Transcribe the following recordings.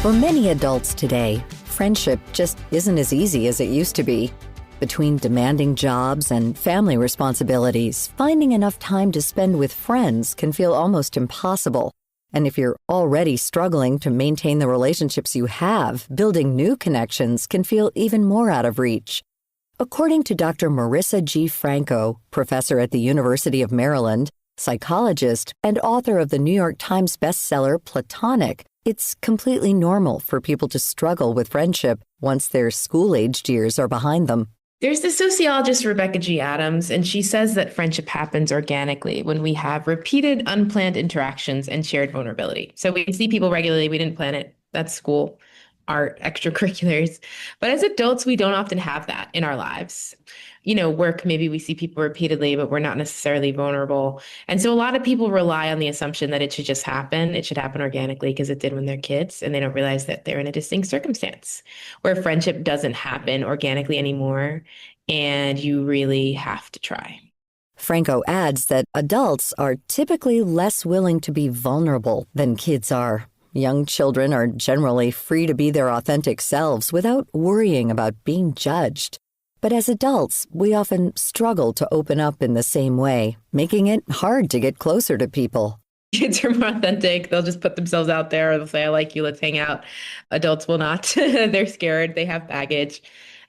For many adults today, friendship just isn't as easy as it used to be. Between demanding jobs and family responsibilities, finding enough time to spend with friends can feel almost impossible. And if you're already struggling to maintain the relationships you have, building new connections can feel even more out of reach. According to Dr. Marisa G. Franco, professor at the University of Maryland, psychologist, and author of the New York Times bestseller Platonic, it's completely normal for people to struggle with friendship once their school-aged years are behind them. There's the sociologist Rebecca G. Adams, and she says that friendship happens organically when we have repeated unplanned interactions and shared vulnerability. So we see people regularly, we didn't plan it, that's school, art, extracurriculars. But as adults, we don't often have that in our lives. Work, maybe we see people repeatedly, but we're not necessarily vulnerable. And so a lot of people rely on the assumption that it should just happen. It should happen organically because it did when they're kids, and they don't realize that they're in a distinct circumstance where friendship doesn't happen organically anymore, and you really have to try. Franco adds that adults are typically less willing to be vulnerable than kids are. Young children are generally free to be their authentic selves without worrying about being judged. But as adults, we often struggle to open up in the same way, making it hard to get closer to people. Kids are more authentic. They'll just put themselves out there, or they'll say, I like you, let's hang out. Adults will not. They're scared. They have baggage.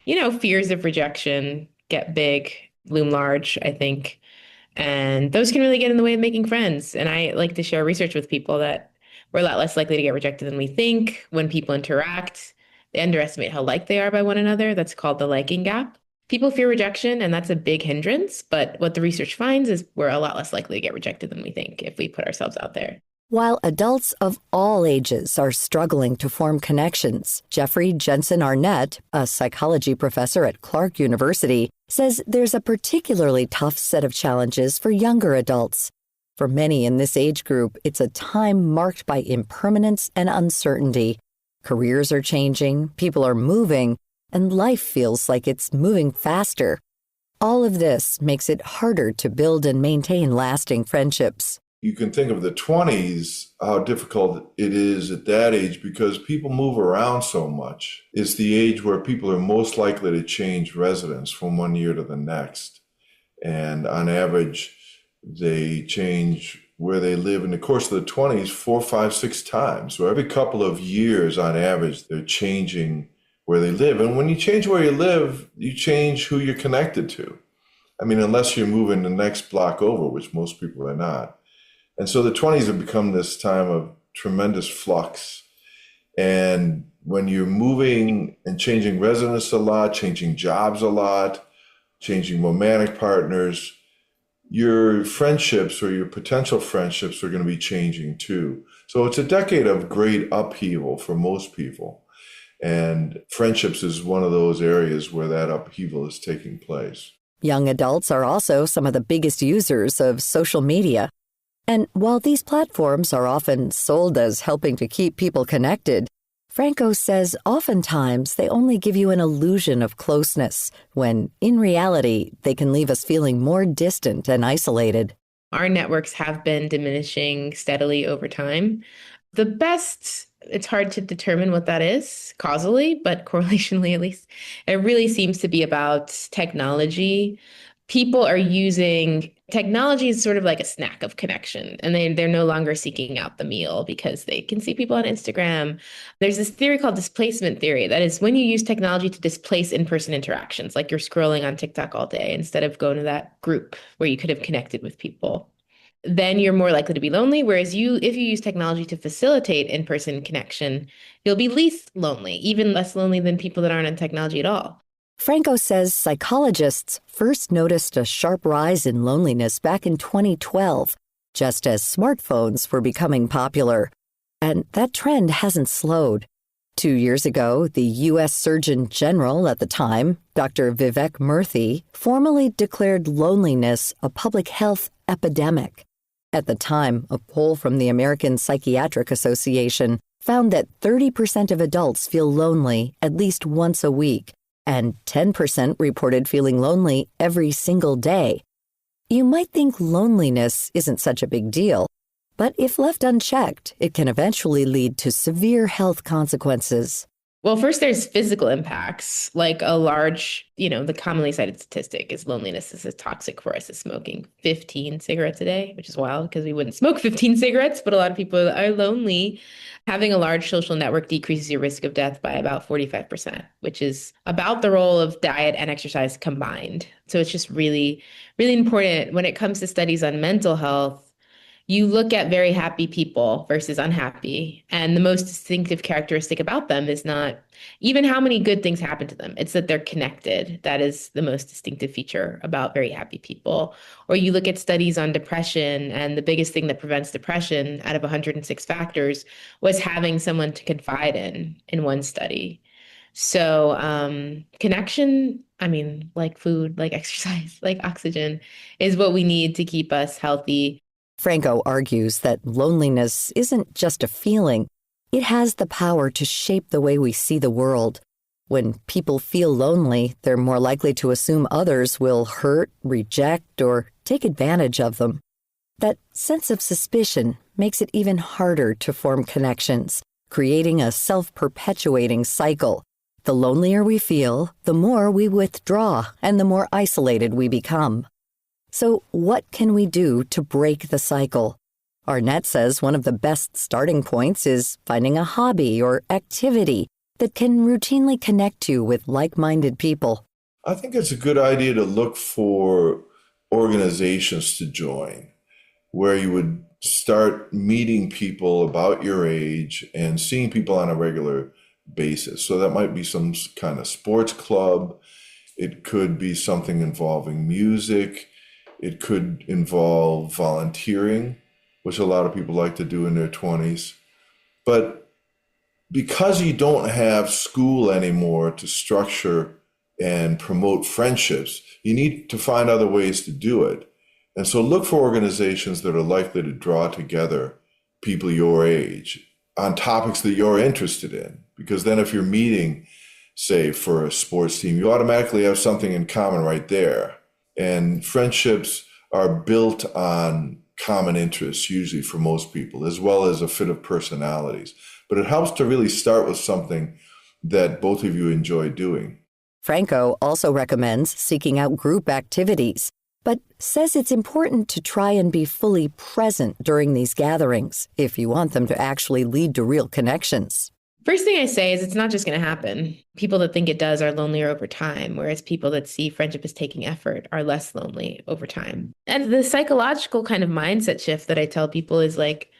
Fears of rejection get big, loom large, I think. And those can really get in the way of making friends. And I like to share research with people that we're a lot less likely to get rejected than we think. When people interact, they underestimate how liked they are by one another. That's called the liking gap. People fear rejection, and that's a big hindrance. But what the research finds is we're a lot less likely to get rejected than we think if we put ourselves out there. While adults of all ages are struggling to form connections, Jensen Arnett, a psychology professor at Clark University, says there's a particularly tough set of challenges for younger adults. For many in this age group, it's a time marked by impermanence and uncertainty. Careers are changing, people are moving, and life feels like it's moving faster. All of this makes it harder to build and maintain lasting friendships. You can think of the 20s, how difficult it is at that age because people move around so much. It's the age where people are most likely to change residence from one year to the next. And on average, they change where they live in the course of the 20s 4, 5, 6 times. So every couple of years, on average, they're changing where they live. And when you change where you live, you change who you're connected to. I mean, unless you're moving the next block over, which most people are not. And so the 20s have become this time of tremendous flux. And when you're moving and changing residence a lot, changing jobs a lot, changing romantic partners, your friendships or your potential friendships are going to be changing too. So it's a decade of great upheaval for most people. And friendships is one of those areas where that upheaval is taking place. Young adults are also some of the biggest users of social media. And while these platforms are often sold as helping to keep people connected, Franco says oftentimes they only give you an illusion of closeness, when in reality, they can leave us feeling more distant and isolated. Our networks have been diminishing steadily over time. It's hard to determine what that is causally, but correlationally at least, it really seems to be about technology. People are using technology as sort of like a snack of connection, and they're no longer seeking out the meal because they can see people on Instagram. There's this theory called displacement theory. That is when you use technology to displace in-person interactions, like you're scrolling on TikTok all day instead of going to that group where you could have connected with people. Then you're more likely to be lonely. Whereas if you use technology to facilitate in-person connection, you'll be least lonely, even less lonely than people that aren't on technology at all. Franco says psychologists first noticed a sharp rise in loneliness back in 2012, just as smartphones were becoming popular. And that trend hasn't slowed. 2 years ago, the U.S. Surgeon General at the time, Dr. Vivek Murthy, formally declared loneliness a public health epidemic. At the time, a poll from the American Psychiatric Association found that 30% of adults feel lonely at least once a week, and 10% reported feeling lonely every single day. You might think loneliness isn't such a big deal, But if left unchecked, it can eventually lead to severe health consequences. Well, first, there's physical impacts, like a large, the commonly cited statistic is loneliness is as toxic for us as smoking 15 cigarettes a day, which is wild because we wouldn't smoke 15 cigarettes, but a lot of people are lonely. Having a large social network decreases your risk of death by about 45%, which is about the role of diet and exercise combined. So it's just really, really important when it comes to studies on mental health. You look at very happy people versus unhappy, and the most distinctive characteristic about them is not even how many good things happen to them. It's that they're connected. That is the most distinctive feature about very happy people. Or you look at studies on depression, and the biggest thing that prevents depression out of 106 factors was having someone to confide in one study. So connection, like food, like exercise, like oxygen, is what we need to keep us healthy. Franco argues that loneliness isn't just a feeling. It has the power to shape the way we see the world. When people feel lonely, they're more likely to assume others will hurt, reject, or take advantage of them. That sense of suspicion makes it even harder to form connections, creating a self-perpetuating cycle. The lonelier we feel, the more we withdraw, and the more isolated we become. So what can we do to break the cycle? Arnett says one of the best starting points is finding a hobby or activity that can routinely connect you with like-minded people. I think it's a good idea to look for organizations to join where you would start meeting people about your age and seeing people on a regular basis. So that might be some kind of sports club. It could be something involving music. It could involve volunteering, which a lot of people like to do in their 20s. But because you don't have school anymore to structure and promote friendships, you need to find other ways to do it. And so look for organizations that are likely to draw together people your age on topics that you're interested in. Because then if you're meeting, say, for a sports team, you automatically have something in common right there. And friendships are built on common interests, usually for most people, as well as a fit of personalities. But it helps to really start with something that both of you enjoy doing. Franco also recommends seeking out group activities, but says it's important to try and be fully present during these gatherings if you want them to actually lead to real connections. First thing I say is it's not just going to happen. People that think it does are lonelier over time, whereas people that see friendship as taking effort are less lonely over time. And the psychological kind of mindset shift that I tell people is like,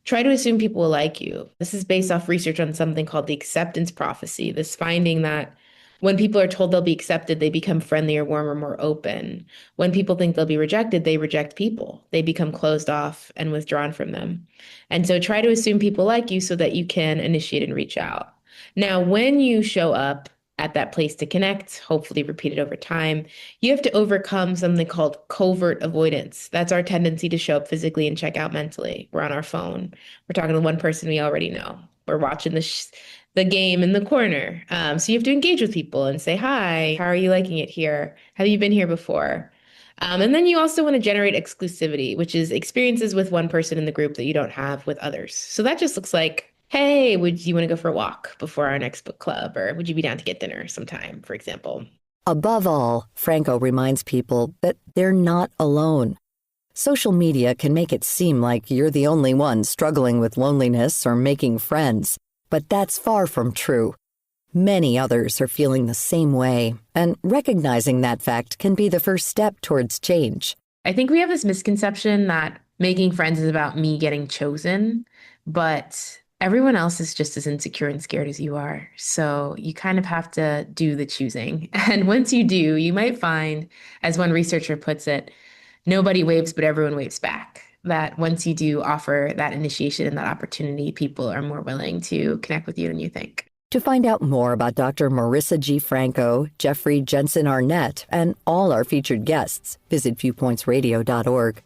try to assume people will like you. This is based off research on something called the acceptance prophecy, this finding that when people are told they'll be accepted, they become friendlier, warmer, more open. When people think they'll be rejected, they reject people. They become closed off and withdrawn from them. And so try to assume people like you so that you can initiate and reach out. Now, when you show up at that place to connect, hopefully repeated over time, you have to overcome something called covert avoidance. That's our tendency to show up physically and check out mentally. We're on our phone. We're talking to one person we already know. We're watching the game in the corner. So you have to engage with people and say, hi, how are you liking it here? Have you been here before? And then you also want to generate exclusivity, which is experiences with one person in the group that you don't have with others. So that just looks like, hey, would you want to go for a walk before our next book club? Or would you be down to get dinner sometime, for example? Above all, Franco reminds people that they're not alone. Social media can make it seem like you're the only one struggling with loneliness or making friends. But that's far from true. Many others are feeling the same way, and recognizing that fact can be the first step towards change. I think we have this misconception that making friends is about me getting chosen, but everyone else is just as insecure and scared as you are. So you kind of have to do the choosing. And once you do, you might find, as one researcher puts it, nobody waves, but everyone waves back. That once you do offer that initiation and that opportunity, people are more willing to connect with you than you think. To find out more about Dr. Marisa G. Franco, Jeffrey Jensen Arnett, and all our featured guests, visit viewpointsradio.org.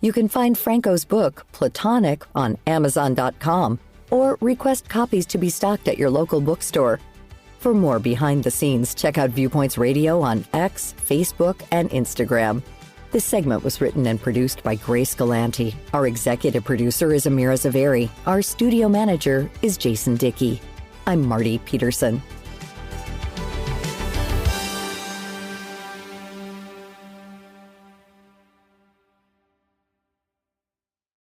You can find Franco's book, Platonic, on Amazon.com, or request copies to be stocked at your local bookstore. For more behind the scenes, check out Viewpoints Radio on X, Facebook, and Instagram. This segment was written and produced by Grace Galanti. Our executive producer is Amirah Zaveri. Our studio manager is Jason Dickey. I'm Marty Peterson.